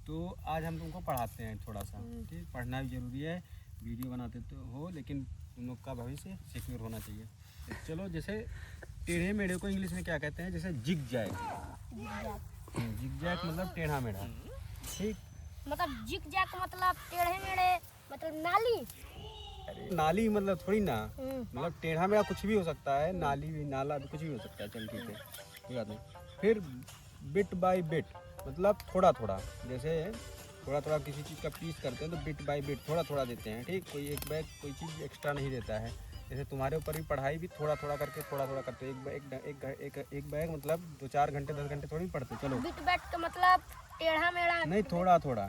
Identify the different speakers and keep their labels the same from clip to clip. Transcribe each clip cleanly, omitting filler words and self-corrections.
Speaker 1: तो आज हम तुमको पढ़ाते हैं थोड़ा सा, ठीक। पढ़ना भी जरूरी है, वीडियो बनाते तो हो, लेकिन तुम लोग का भविष्य सिक्योर होना चाहिए। तो चलो, जैसे टेढ़े मेढ़े को इंग्लिश में क्या कहते हैं? जैसे जिग जैग। जिग जैग मतलब टेढ़ा मेढ़ा, ठीक।
Speaker 2: मतलब जिग जैग मतलब टेढ़े मेढ़े, मतलब नाली।
Speaker 1: अरे नाली मतलब थोड़ी ना, मतलब टेढ़ा मेढ़ा कुछ भी हो सकता है, नाली भी, नाला भी, कुछ भी हो सकता है। चल ठीक है, कोई बात नहीं। फिर बिट बाय बिट मतलब थोड़ा थोड़ा, जैसे थोड़ा थोड़ा किसी चीज़ का पीस करते हैं तो बिट बाय बिट थोड़ा थोड़ा देते हैं, ठीक। कोई एक बैग कोई चीज़ एक्स्ट्रा नहीं देता है। जैसे तुम्हारे ऊपर भी पढ़ाई भी थोड़ा थोड़ा करके, थोड़ा थोड़ा करते, एक बैग मतलब 2-4 घंटे 10 घंटे थोड़ी पढ़ते। चलो,
Speaker 2: बिट बैट का मतलब टेढ़ा मेढ़ा
Speaker 1: नहीं, थोड़ा थोड़ा,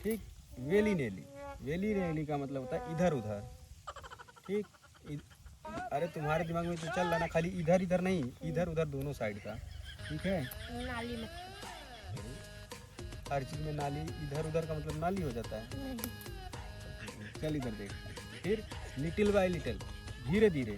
Speaker 1: ठीक। वेली नेली, वेली नेली का मतलब होता है इधर उधर, ठीक। अरे तुम्हारे दिमाग में तो चल रहा ना, खाली इधर इधर नहीं, इधर उधर दोनों साइड का, ठीक है।
Speaker 2: नाली में
Speaker 1: हर चीज़ में नाली, इधर उधर का मतलब नाली हो जाता है। चल इधर देख। फिर लिटिल बाय लिटिल, धीरे धीरे,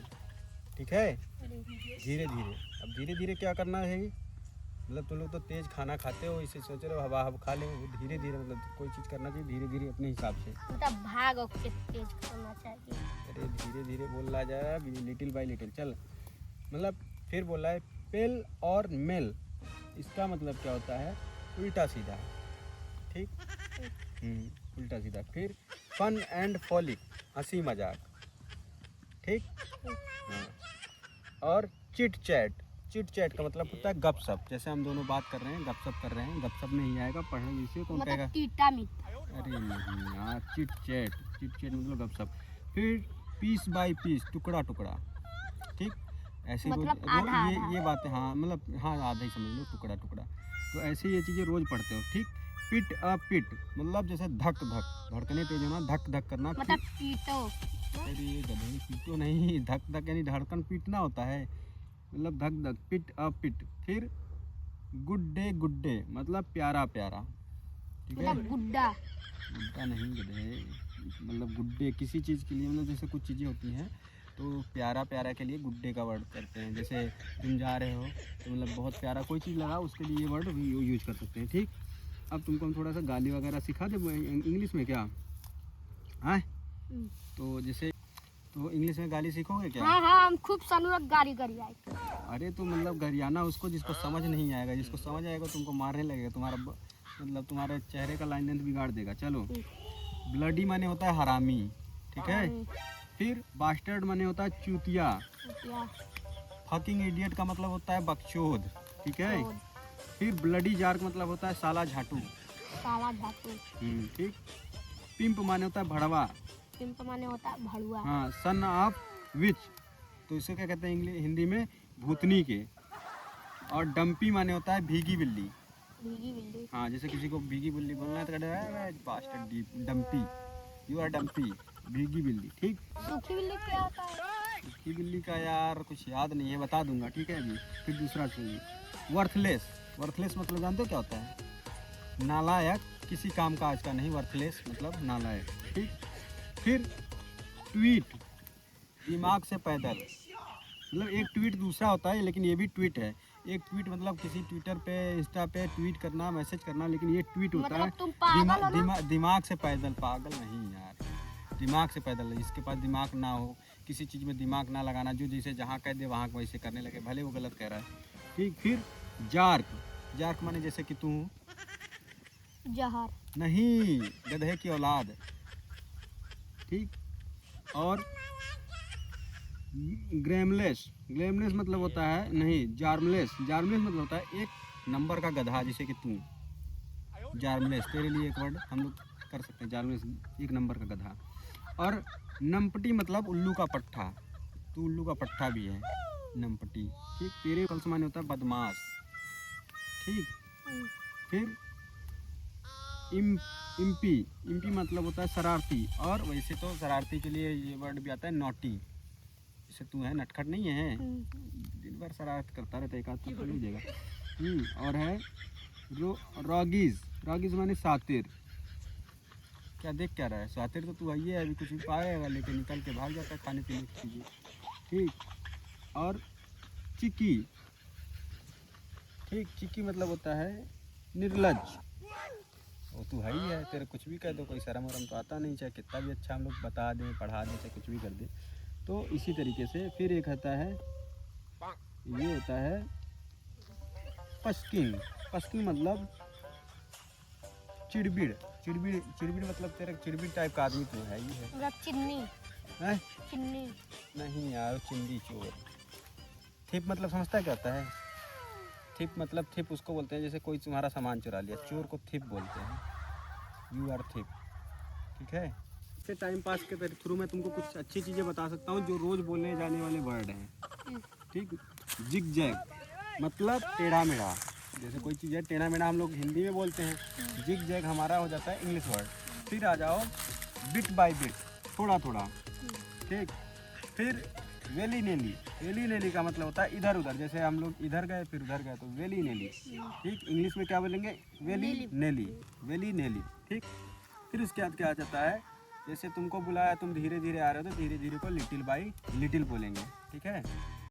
Speaker 1: ठीक है, धीरे धीरे। अब धीरे धीरे क्या करना है? मतलब तुम लोग तो तेज खाना खाते हो, इसे सोच रहे हो हवा हवा खा ले। धीरे धीरे मतलब कोई चीज़ करना चाहिए धीरे धीरे अपने हिसाब से,
Speaker 2: मतलब भाग के तेज करना चाहिए।
Speaker 1: अरे धीरे धीरे बोल रहा जा, लिटिल बाय लिटिल। चल, मतलब फिर बोला है पेल और मेल, इसका मतलब क्या होता है? उल्टा सीधा, ठीक। उल्टा सीधा। फिर फन एंड फॉलिक, हंसी मजाक, ठीक। हाँ। और चिट चैट, चिट चैट का मतलब होता है गपशप। जैसे हम दोनों बात कर रहे हैं, गपशप कर रहे हैं, गपशप में ही आएगा, पढ़ने विषय कौन कहेगा?
Speaker 2: मतलब टीटा मीठा।
Speaker 1: अरे नहीं यार, चिट चैट, चिट चैट मतलब गपशप। फिर पीस बाय पीस, टुकड़ा टुकड़ा, ठीक। ऐसे
Speaker 2: मतलब
Speaker 1: रोज
Speaker 2: आधा
Speaker 1: ये बातें, हाँ मतलब हाँ आधा ही समझ लो, टुकड़ा टुकड़ा। तो ऐसे ये चीज़ें रोज पढ़ते हो, ठीक। पिट अ पिट मतलब जैसे धक धक, धड़कने तेज होना, धक धक करना।
Speaker 2: मतलब पीटो।
Speaker 1: अरे ये गधे, पीटो नहीं, धक धक यानी धड़कन पीटना होता है, मतलब धक धक। पिट अ पिट। फिर गुड डे मतलब प्यारा प्यारा, ठीक है।
Speaker 2: मतलब गुड्डा।
Speaker 1: गुड्डा नहीं गधे, मतलब गुड्डे किसी चीज़ के लिए, मतलब जैसे कुछ चीज़ें होती हैं तो प्यारा प्यारा के लिए गुड्डे का वर्ड करते हैं। जैसे तुम जा रहे हो तो मतलब बहुत प्यारा कोई चीज़ लगा, उसके लिए ये वर्ड यूज कर सकते हैं, ठीक। अब तुमको हम थोड़ा सा गाली वगैरह सिखा दे इंग्लिश में, क्या हाँ? तो जैसे तो इंग्लिश में गाली सीखोगे क्या?
Speaker 2: हाँ हाँ, हम खूब सनुरक गाड़ी करी आए।
Speaker 1: अरे तो मतलब गरियाना उसको जिसको समझ नहीं आएगा, जिसको समझ आएगा तुमको मारने लगेगा, तुम्हारा मतलब तुम्हारे चेहरे का लाइन लेंथ बिगाड़ देगा। चलो, ब्लडी माने होता है हरामी, ठीक है। फिर बास्टर्ड माने होता है चूतिया। फकिंग इडियट का मतलब होता है बकचोद, ठीक है। फिर ब्लडी जार का मतलब होता है साला झाटू,
Speaker 2: साला धातु।
Speaker 1: ठीक। पिंप माने होता है भड़वा,
Speaker 2: पिंप माने होता है भड़ुआ।
Speaker 1: हाँ। सन ऑफ विच, तो इसे क्या कहते हैं इंग्लिश हिंदी में? भूतनी के। और डंपी माने होता है भीगी बिल्ली,
Speaker 2: भीगी बिल्ली।
Speaker 1: हाँ। जैसे किसी को भीगी बिल्ली बोलना है तो कहते हैं bastard dumpy, you are dumpy, भीगी बिल्ली, ठीक।
Speaker 2: सूखी बिल्ली क्या होता है?
Speaker 1: सूखी बिल्ली का यार कुछ याद नहीं है, बता दूंगा, ठीक है अभी। फिर दूसरा चाहिए वर्थलेस, वर्थलेस मतलब जानते हो क्या होता है? नालायक, किसी काम का आज का नहीं, वर्थलेस मतलब नालायक, ठीक। फिर ट्वीट, दिमाग से पैदल, मतलब एक ट्वीट दूसरा होता है, लेकिन ये भी ट्वीट है। एक ट्वीट मतलब किसी ट्विटर पे, इंस्टा पे ट्वीट करना, मैसेज करना, लेकिन ये ट्वीट होता
Speaker 2: मतलब
Speaker 1: है
Speaker 2: तुम पागल हो ना?
Speaker 1: दिमाग से पैदल। पागल नहीं यार, दिमाग से पैदल है, जिसके पास दिमाग ना हो, किसी चीज़ में दिमाग ना लगाना, जो जैसे जहाँ कह दे वहाँ वैसे करने लगे, भले वो गलत कह रहा है, ठीक। फिर जार्क, जार्क माने जैसे कि तू
Speaker 2: जहर।
Speaker 1: नहीं, गधे की औलाद, ठीक। और ग्रेमलेस, ग्रेमलेस मतलब होता है नहीं, जार्मलेस, जार्मलेस मतलब होता है एक नंबर का गधा, जैसे कि तू। जार्मलेस तेरे लिए एक वर्ड हम लोग कर सकते हैं, जार्मलेस एक नंबर का गधा। और नमपटी मतलब उल्लू का पट्ठा, तू उल्लू का पट्ठा भी है, नमपटी, ठीक। तेरे कल्स माने होता है बदमाश, ठीक। फिर इम्पी, इम्पी मतलब होता है शरारती, और वैसे तो शरारती के लिए ये वर्ड भी आता है नॉटी, जैसे तू है नटखट नहीं है, दिन भर शरारत करता रहता है, एक आध तो मिल जाएगा। और है रॉगीज, रॉगीज माने सातिर, क्या देख क्या रहा है? सातिर तो तू आइए अभी कुछ भी पाएगा, लेकिन निकल के भाग जाता है खाने पीने की चीज़ें, ठीक। और चिक्की, ठीक, चिक्की मतलब होता है निर्लज, वो तू है ही है, तेरे कुछ भी कह दो, कोई शर्म वरम तो आता नहीं, चाहे कितना भी अच्छा हम लोग बता दें, पढ़ा दें, चाहे कुछ भी कर दें। तो इसी तरीके से फिर एक आता है, ये होता है पस्किंग। पस्किंग मतलब चिड़बिड़। चिड़बिड़, चिड़बिड़ मतलब तेरा चिड़बिड़ टाइप का आदमी तो है ही है।
Speaker 2: मतलब चिन्नी।
Speaker 1: हैं?
Speaker 2: चिन्नी।
Speaker 1: नहीं यार, चिंदी चोर। थिप मतलब समझता क्या होता है? थिप मतलब, थिप उसको बोलते हैं जैसे कोई तुम्हारा सामान चुरा लिया, चोर को थिप बोलते हैं। यू आर थिप, ठीक है। इससे टाइम पास के थ्रू मैं तुमको कुछ अच्छी चीज़ें बता सकता हूँ जो रोज़ बोलने जाने वाले वर्ड हैं, ठीक। जिग जैग मतलब टेढ़ा मेढ़ा, जैसे कोई चीज़ है टेढ़ा मेढ़ा हम लोग हिंदी में बोलते हैं, जिग जैग हमारा हो जाता है इंग्लिश वर्ड। फिर आ जाओ बिट बाय बिट, थोड़ा थोड़ा, ठीक। फिर वेली नेली। वेली नेली का मतलब होता है इधर उधर, जैसे हम लोग इधर गए फिर उधर गए तो वेली नेली, ठीक। इंग्लिश में क्या बोलेंगे? वेली नेली, वेली नेली, ठीक। फिर उसके बाद क्या आ जाता है, जैसे तुमको बुलाया, तुम धीरे धीरे आ रहे हो तो धीरे धीरे को लिटिल बाई लिटिल बोलेंगे, ठीक है।